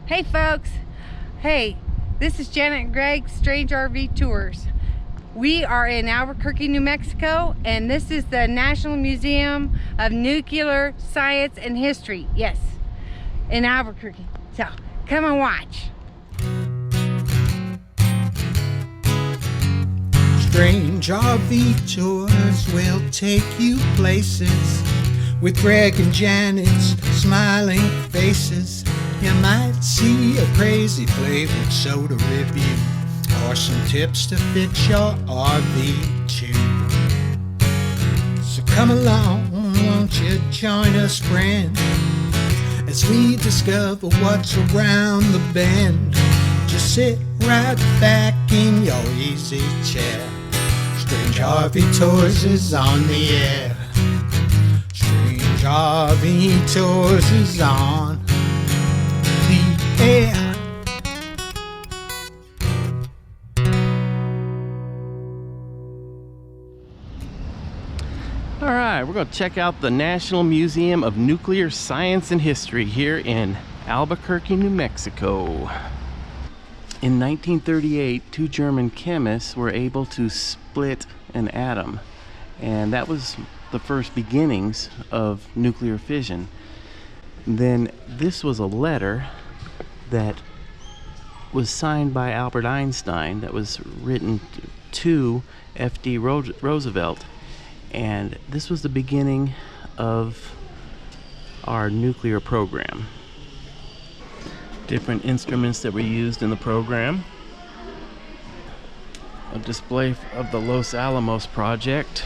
Hey folks, hey, this is Janet and Greg, Strange RV Tours. We are in Albuquerque, New Mexico, and this is the National Museum of Nuclear Science and History. Yes, in Albuquerque. So, come and watch. Strange RV Tours will take you places with Greg and Janet's smiling faces. You might see a crazy flavored soda review or some tips to fit your RV too. So come along, won't you join us, friend, as we discover what's around the bend. Just sit right back in your easy chair. Strange RV Tours is on the air. Strange RV Tours is on the air. All right, we're going to check out the National Museum of Nuclear Science and History here in Albuquerque, New Mexico. In 1938, two German chemists were able to split an atom, and that was the first beginnings of nuclear fission. Then this was a letter that was signed by Albert Einstein that was written to F.D. Roosevelt, and this was the beginning of our nuclear program. Different instruments that were used in the program. A display of the Los Alamos project.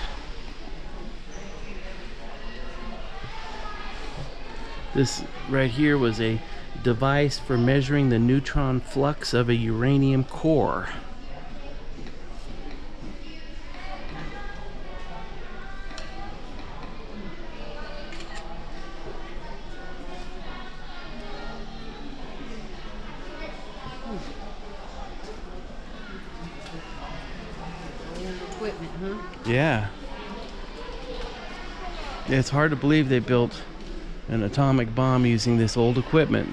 This right here was a device for measuring the neutron flux of a uranium core. Equipment, huh? Yeah. It's hard to believe they built an atomic bomb using this old equipment.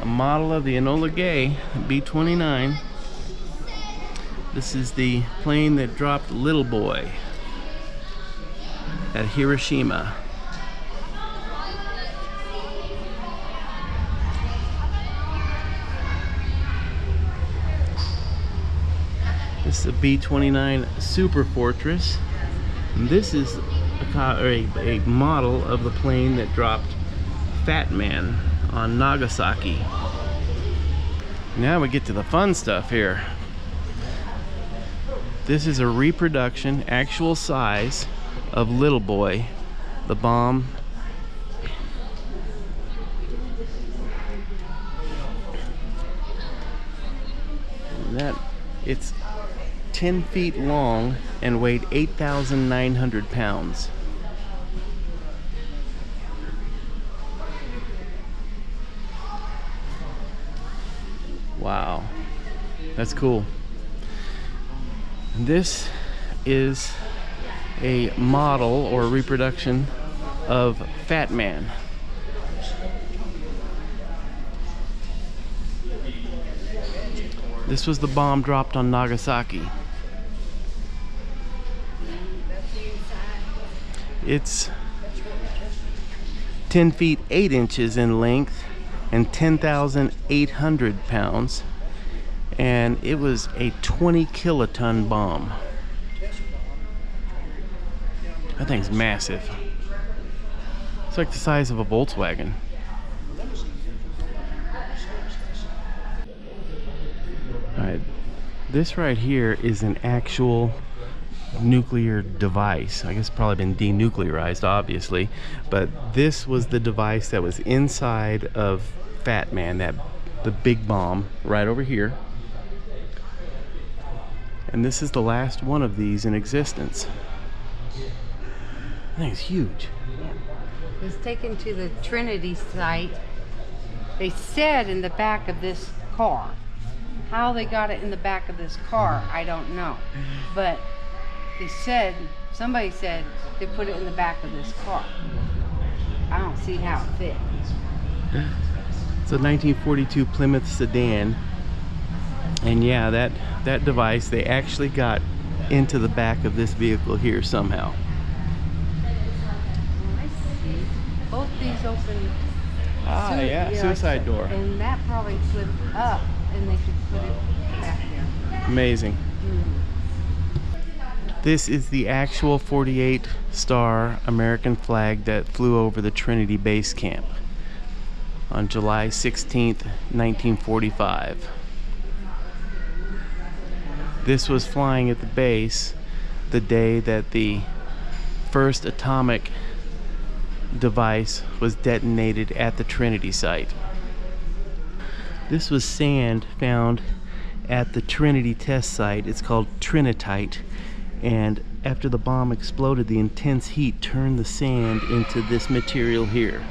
A model of the Enola Gay B-29. This is the plane that dropped Little Boy at Hiroshima. This is a B-29 Super Fortress. And this is a model of the plane that dropped Fat Man on Nagasaki. Now we get to the fun stuff here. This is a reproduction, actual size, of Little Boy, the bomb. And it's 10 feet long and weighed 8,900 pounds. Wow, that's cool. This is a model or reproduction of Fat Man. This was the bomb dropped on Nagasaki. It's 10 feet 8 inches in length and 10,800 pounds, and it was a 20 kiloton bomb. That thing's massive. It's like the size of a Volkswagen. Alright, this right here is an actual nuclear device. I guess it's probably been denuclearized, obviously, but this was the device that was inside of Fat Man, the big bomb right over here. And this is the last one of these in existence. I think it's huge. Yeah. It was taken to the Trinity site. They said in the back of this car. How they got it in the back of this car, I don't know. But they said, somebody said they put it in the back of this car. I don't see how it fit. It's a 1942 Plymouth sedan. And yeah, that device, they actually got into the back of this vehicle here somehow. I see. Both these open. Ah, yeah, suicide door. And that probably flipped up, and they could put it back there. Amazing. This is the actual 48-star American flag that flew over the Trinity base camp on July 16th, 1945. This was flying at the base the day that the first atomic device was detonated at the Trinity site. This was sand found at the Trinity test site. It's called trinitite, and after the bomb exploded, the intense heat turned the sand into this material here.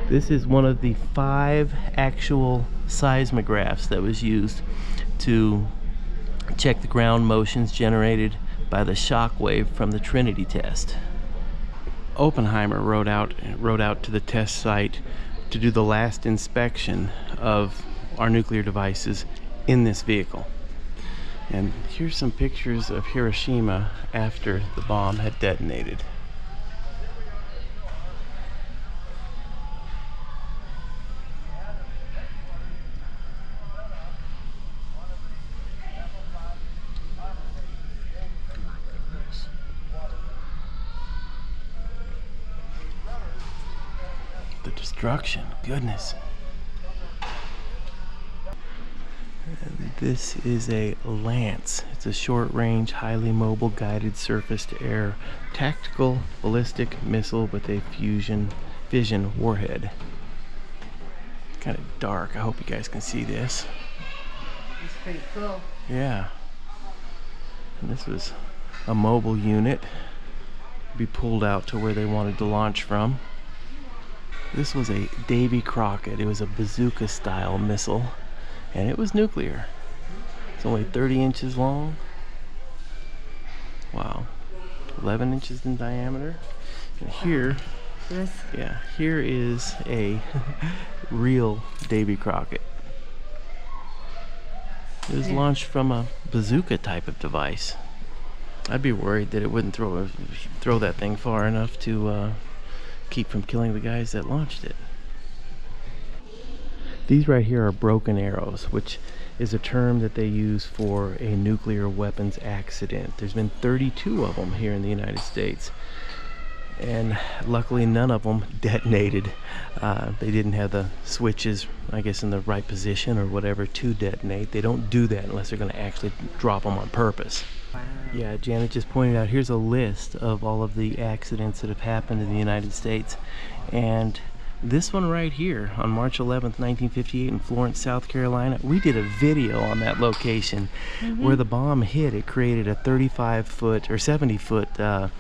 This is one of the 5 actual seismographs that was used to check the ground motions generated by the shock wave from the Trinity test. Oppenheimer rode out to the test site to do the last inspection of our nuclear devices in this vehicle. And here's some pictures of Hiroshima after the bomb had detonated. The destruction, goodness. And this is a Lance. It's a short-range, highly mobile, guided surface-to-air tactical ballistic missile with a fission warhead. Kind of dark. I hope you guys can see this. It's pretty cool. Yeah. And this was a mobile unit. Be pulled out to where they wanted to launch from. This was a Davy Crockett. It was a bazooka-style missile, and it was nuclear. It's only 30 inches long. Wow. 11 inches in diameter. And here, yeah, here is a real Davy Crockett. It was launched from a bazooka type of device. I'd be worried that it wouldn't throw that thing far enough to keep from killing the guys that launched it. These right here are broken arrows, which is a term that they use for a nuclear weapons accident. There's been 32 of them here in the United States, and luckily none of them detonated. They didn't have the switches, I guess, in the right position or whatever to detonate. They don't do that unless they're going to actually drop them on purpose. Wow. Yeah, Janet just pointed out, here's a list of all of the accidents that have happened in the United States. And this one right here, on March 11th, 1958 in Florence, South Carolina, we did a video on that location where the bomb hit. It created a 35-foot or 70-foot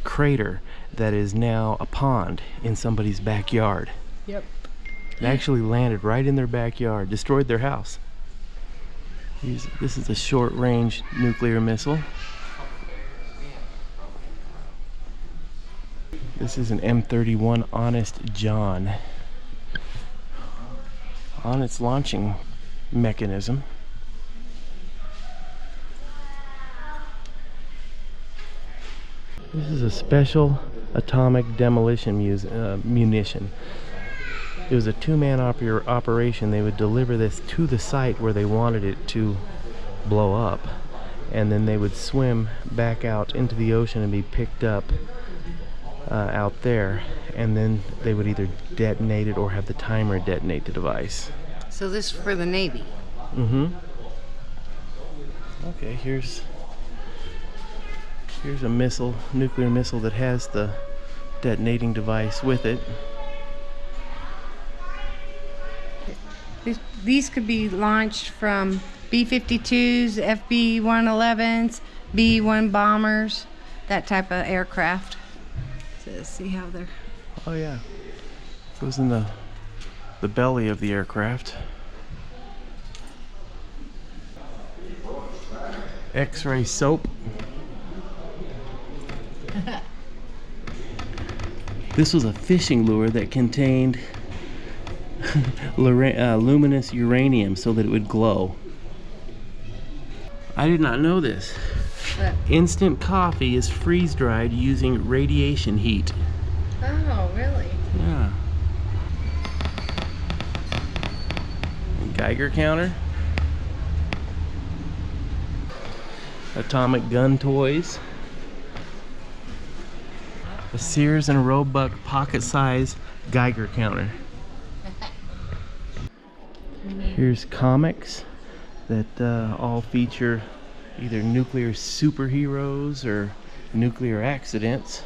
crater that is now a pond in somebody's backyard. Yep. It actually landed right in their backyard, destroyed their house. This is a short-range nuclear missile. This is an M31 Honest John on its launching mechanism. This is a special atomic demolition munition. It was a two-man operation. They would deliver this to the site where they wanted it to blow up, and then they would swim back out into the ocean and be picked up out there, and then they would either detonate it or have the timer detonate the device. So this is for the Navy. Okay, here's a missile, nuclear missile that has the detonating device with it. These could be launched from B-52s, FB-111s, B-1 bombers, that type of aircraft. So see how they're... Oh yeah, it goes in the belly of the aircraft. X-ray soap. This was a fishing lure that contained luminous uranium so that it would glow. I did not know this. What? Instant coffee is freeze-dried using radiation heat. Oh, really? Yeah. Geiger counter. Atomic gun toys. A Sears and Roebuck pocket-size Geiger counter. Here's comics that all feature either nuclear superheroes or nuclear accidents.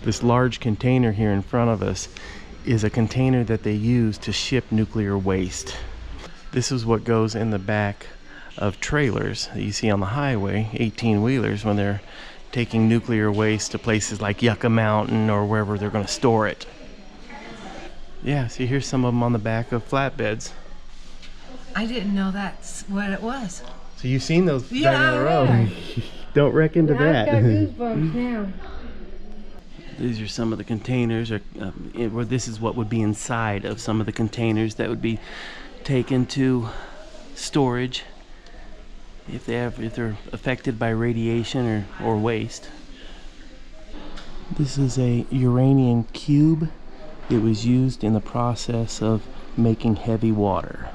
This large container here in front of us is a container that they use to ship nuclear waste. This is what goes in the back of trailers that you see on the highway, 18-wheelers, when they're taking nuclear waste to places like Yucca Mountain or wherever they're going to store it. Yeah, see, here's some of them on the back of flatbeds. I didn't know that's what it was. So you've seen those Yeah, down the road. yeah. Don't reckon to that. I've got goosebumps now. These are some of the containers, or this is what would be inside of some of the containers that would be taken to storage if they're affected by radiation or waste. This is a uranium cube. It was used in the process of making heavy water.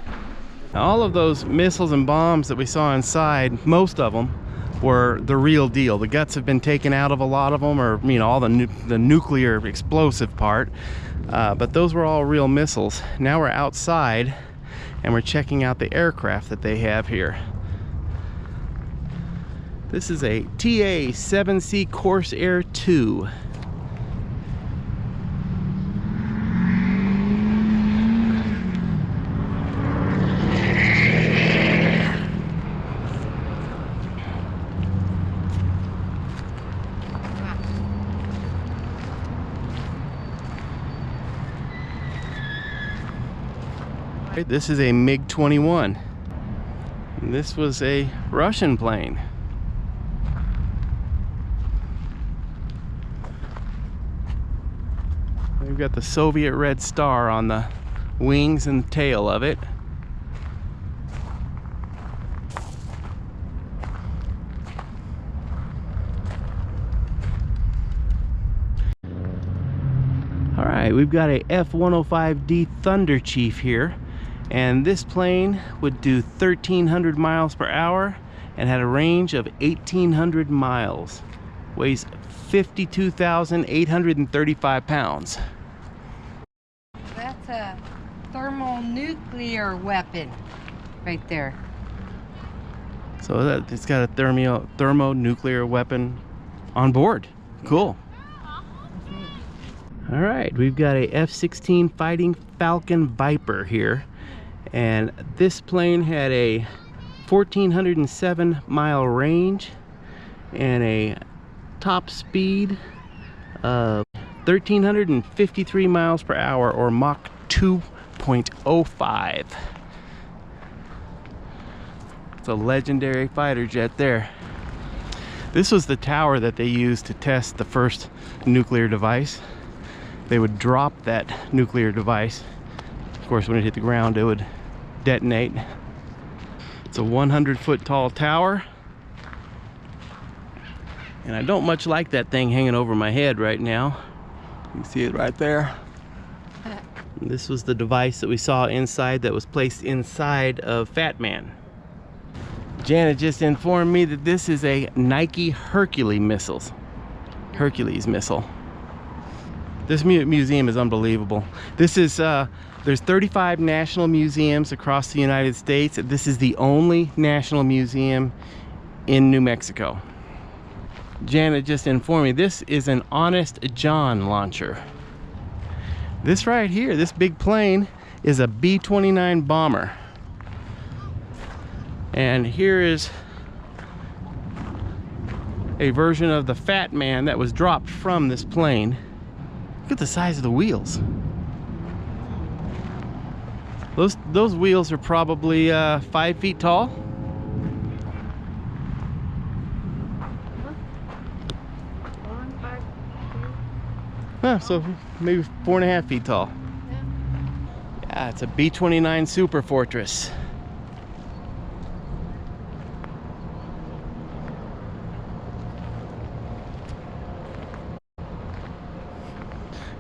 All of those missiles and bombs that we saw inside, most of them were the real deal. The guts have been taken out of a lot of them, or you know, all the nuclear explosive part, but those were all real missiles. Now we're outside and we're checking out the aircraft that they have here. This is a TA-7C Corsair II. This is a MiG-21. This was a Russian plane. We've got the Soviet Red Star on the wings and tail of it. All right, we've got a F-105D Thunder Chief here, and this plane would do 1,300 miles per hour and had a range of 1,800 miles. Weighs 52,835 pounds. That's a thermonuclear weapon right there. So that it's got a thermonuclear weapon on board. Cool. All right, we've got a F-16 Fighting Falcon Viper here, and this plane had a 1,407 mile range and a top speed of 1,353 miles per hour, or Mach 2.05. It's a legendary fighter jet there. This was the tower that they used to test the first nuclear device. They would drop that nuclear device. Of course, when it hit the ground, it would detonate. It's a 100-foot tall tower. And I don't much like that thing hanging over my head right now. You can see it right there. This was the device that we saw inside, that was placed inside of Fat Man. Janet just informed me that this is a Nike Hercules missile. This museum is unbelievable. This is, there's 35 national museums across the United States. This is the only national museum in New Mexico. Janet just informed me this is an Honest John launcher. This right here, this big plane, is a B-29 bomber. And here is a version of the Fat Man that was dropped from this plane. Look at the size of the wheels. Those wheels are probably 5 feet tall. Huh, so maybe 4.5 feet tall. Yeah, it's a B-29 Super Fortress.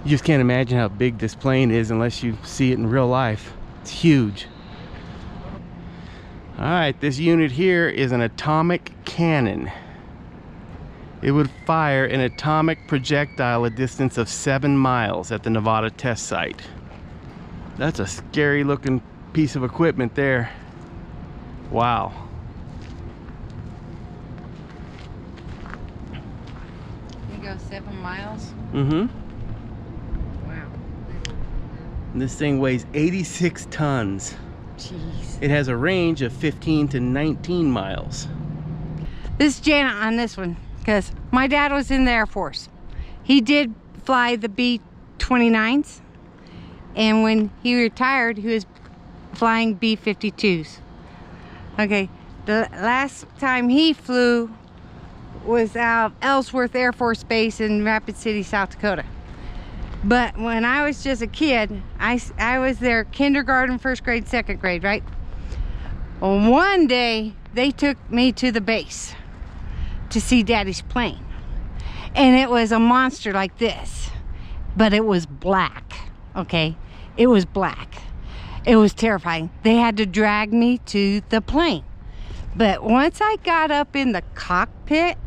You just can't imagine how big this plane is unless you see it in real life. It's huge. All right, this unit here is an atomic cannon. It would fire an atomic projectile a distance of 7 miles at the Nevada test site. That's a scary looking piece of equipment there. Wow. You go 7 miles? Mm-hmm. Wow. And this thing weighs 86 tons. Jeez. It has a range of 15 to 19 miles. This is Janet on this one, because my dad was in the Air Force. He did fly the B-29s, and when he retired, he was flying B-52s. Okay, the last time he flew was out of Ellsworth Air Force Base in Rapid City, South Dakota. But when I was just a kid, I was there kindergarten, first grade, second grade, right? Well, one day they took me to the base to see Daddy's plane. And it was a monster like this, but it was black, okay? It was black. It was terrifying. They had to drag me to the plane. But once I got up in the cockpit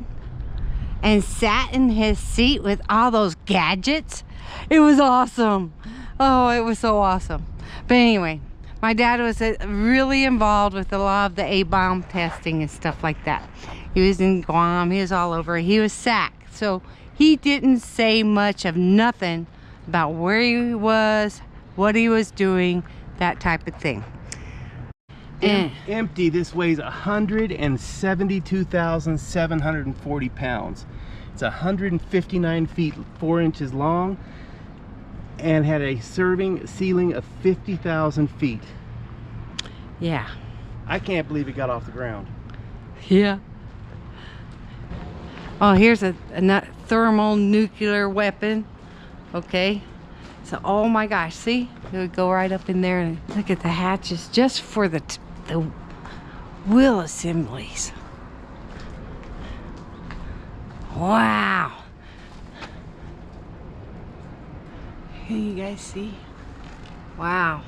and sat in his seat with all those gadgets, it was awesome. Oh, it was so awesome. But anyway, my dad was really involved with a lot of the A-bomb testing and stuff like that. He was in Guam, he was all over. He was SAC, so he didn't say much of nothing about where he was, what he was doing, that type of thing. Empty, this weighs 172,740 pounds. It's 159 feet 4 inches long and had a serving ceiling of 50,000 feet. Yeah. I can't believe it got off the ground. Yeah. Oh, here's a thermal nuclear weapon. Okay. So, oh my gosh, see? It would go right up in there and look at the hatches just for the wheel assemblies. Wow. Can you guys see? Wow.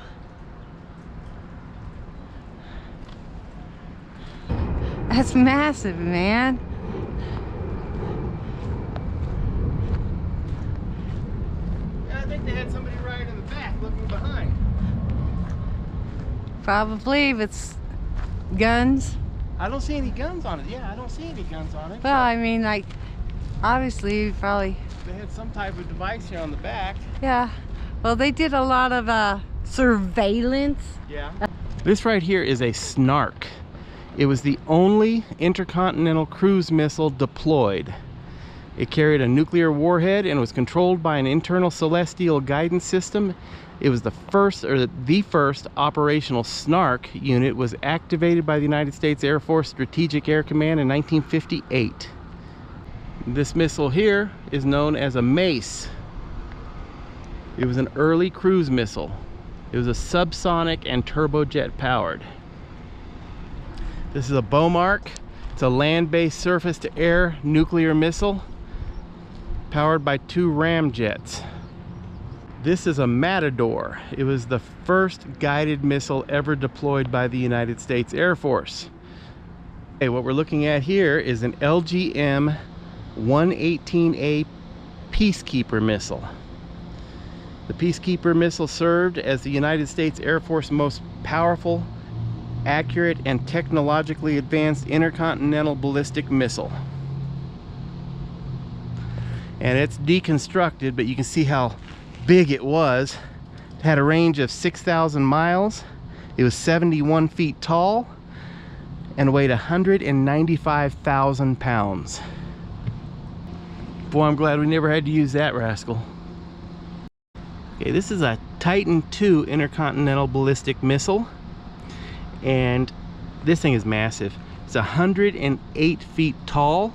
That's massive, man. I think they had somebody right in the back looking behind. Probably if it's guns. I don't see any guns on it. Yeah, I don't see any guns on it. Well, I mean, like, obviously, probably. They had some type of device here on the back. Yeah. Well, they did a lot of surveillance. Yeah. This right here is a Snark. It was the only intercontinental cruise missile deployed. It carried a nuclear warhead and was controlled by an internal celestial guidance system. It was the first operational Snark unit was activated by the United States Air Force Strategic Air Command in 1958. This missile here is known as a Mace. It was an early cruise missile. It was a subsonic and turbojet powered. This is a Beaumark. It's a land-based surface-to-air nuclear missile powered by 2 ramjets. This is a Matador. It was the first guided missile ever deployed by the United States Air Force. Okay, what we're looking at here is an LGM-118A Peacekeeper missile. The Peacekeeper missile served as the United States Air Force's most powerful, accurate, and technologically advanced intercontinental ballistic missile. And it's deconstructed, but you can see how big it was. It had a range of 6,000 miles. It was 71 feet tall and weighed 195,000 pounds. Boy, I'm glad we never had to use that rascal. Okay, this is a Titan II intercontinental ballistic missile, and this thing is massive. It's 108 feet tall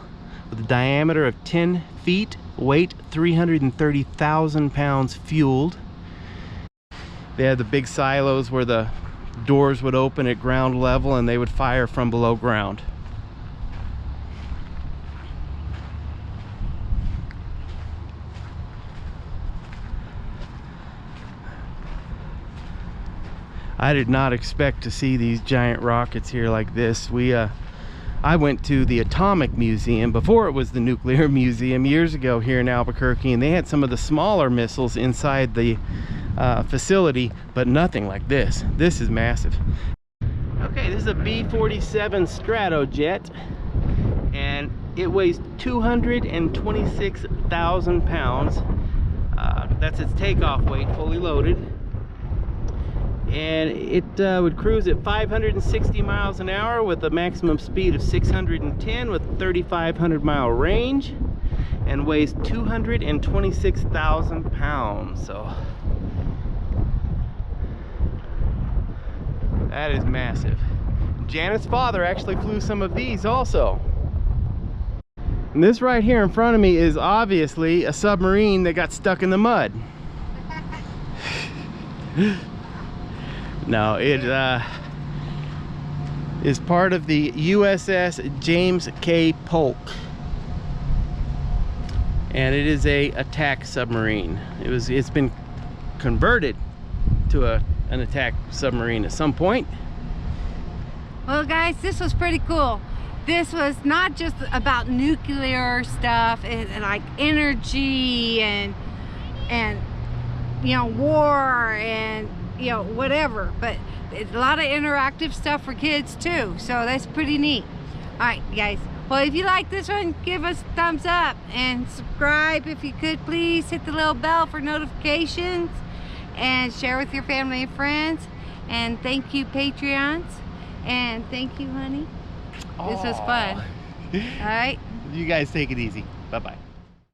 with a diameter of 10 feet Weight 330,000 pounds, fueled. They had the big silos where the doors would open at ground level and they would fire from below ground. I did not expect to see these giant rockets here like this. I went to the Atomic Museum before it was the Nuclear Museum years ago here in Albuquerque, and they had some of the smaller missiles inside the facility, but nothing like this. This is massive. Okay, this is a B-47 Stratojet, and it weighs 226,000 pounds. That's its takeoff weight, fully loaded. And it would cruise at 560 miles an hour with a maximum speed of 610 with 3,500 mile range, and weighs 226,000 pounds. So that is massive. Janet's father actually flew some of these also. And this right here in front of me is obviously a submarine that got stuck in the mud. No, it is part of the Uss James K Polk, and it is a attack submarine. It's been converted to an attack submarine at some point. Well guys, this was pretty cool. This was not just about nuclear stuff and like energy and you know, war and you know, whatever, but it's a lot of interactive stuff for kids too, so that's pretty neat. All right guys, well, if you like this one, give us a thumbs up and subscribe if you could, please. Hit the little bell for notifications and share with your family and friends. And thank you, Patreons, and thank you, honey. This was fun. All right, You guys take it easy. Bye-bye.